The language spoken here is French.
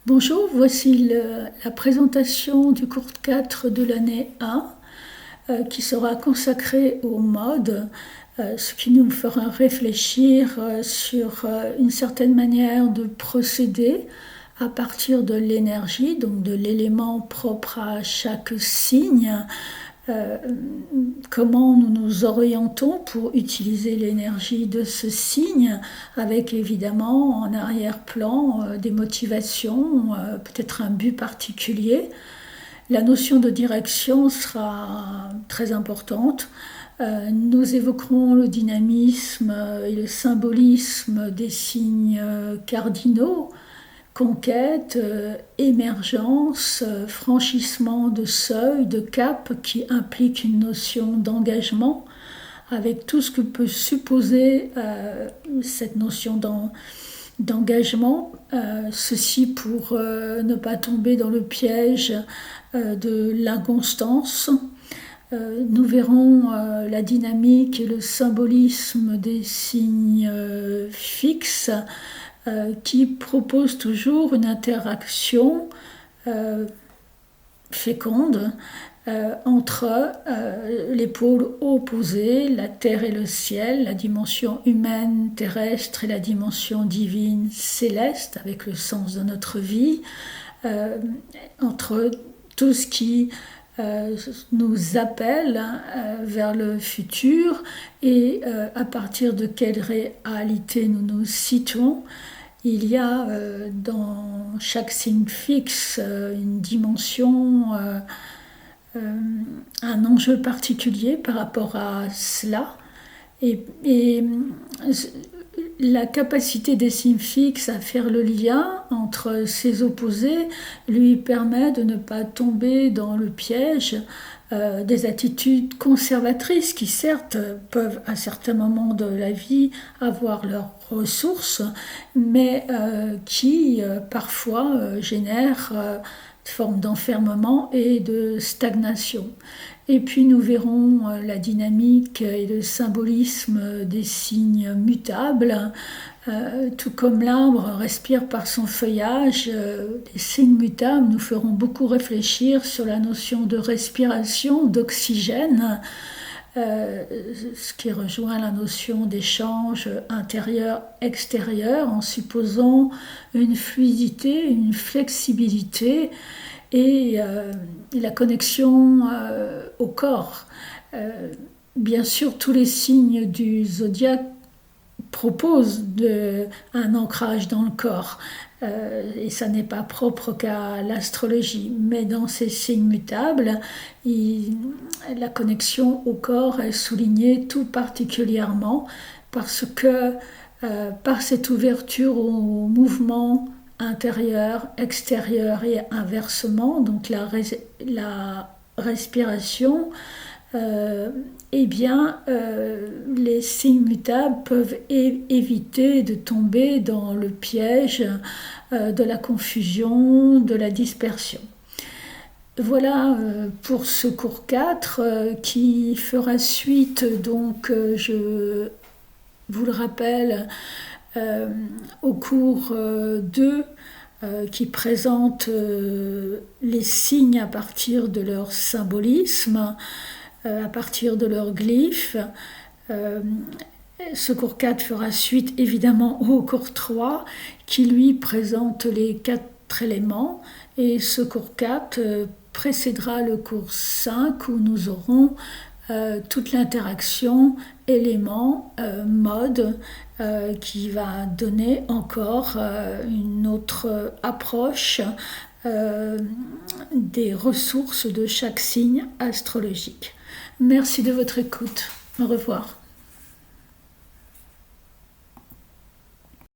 Bonjour, voici la présentation du cours 4 de l'année 1 qui sera consacré au mode, ce qui nous fera réfléchir sur une certaine manière de procéder à partir de l'énergie, donc de l'élément propre à chaque signe. Comment nous nous orientons pour utiliser l'énergie de ce signe, avec évidemment en arrière-plan des motivations, peut-être un but particulier. La notion de direction sera très importante. Nous évoquerons le dynamisme et le symbolisme des signes cardinaux, conquête, émergence, franchissement de seuil, de cap qui implique une notion d'engagement, avec tout ce que peut supposer cette notion d'engagement, ceci pour ne pas tomber dans le piège de l'inconstance. Nous verrons la dynamique et le symbolisme des signes fixes, qui propose toujours une interaction féconde entre les pôles opposés, la terre et le ciel, la dimension humaine terrestre et la dimension divine céleste, avec le sens de notre vie, entre tout ce qui nous appelle vers le futur et à partir de quelle réalité nous nous situons. Il y a dans chaque signe fixe une dimension, un enjeu particulier par rapport à cela. Et la capacité des signes fixes à faire le lien entre ces opposés lui permet de ne pas tomber dans le piège des attitudes conservatrices qui certes peuvent à certains moments de la vie avoir leurs ressources, mais qui parfois génèrent une forme d'enfermement et de stagnation. Et puis nous verrons la dynamique et le symbolisme des signes mutables. Tout comme l'arbre respire par son feuillage, les signes mutables nous feront beaucoup réfléchir sur la notion de respiration, d'oxygène, ce qui rejoint la notion d'échange intérieur-extérieur en supposant une fluidité, une flexibilité et la connexion au corps. Bien sûr, tous les signes du zodiaque proposent un ancrage dans le corps, et ça n'est pas propre qu'à l'astrologie, mais dans ces signes mutables, la connexion au corps est soulignée tout particulièrement parce que par cette ouverture au mouvement intérieur, extérieur et inversement, donc la respiration, les signes mutables peuvent éviter de tomber dans le piège de la confusion, de la dispersion. Voilà pour ce cours 4 qui fera suite, donc je vous le rappelle, au cours 2 qui présente les signes à partir de leur symbolisme, à partir de leurs glyphes. Ce cours 4 fera suite évidemment au cours 3 qui lui présente les 4 éléments, et ce cours 4 précédera le cours 5 où nous aurons toute l'interaction élément-mode qui va donner encore une autre approche des ressources de chaque signe astrologique. Merci de votre écoute. Au revoir.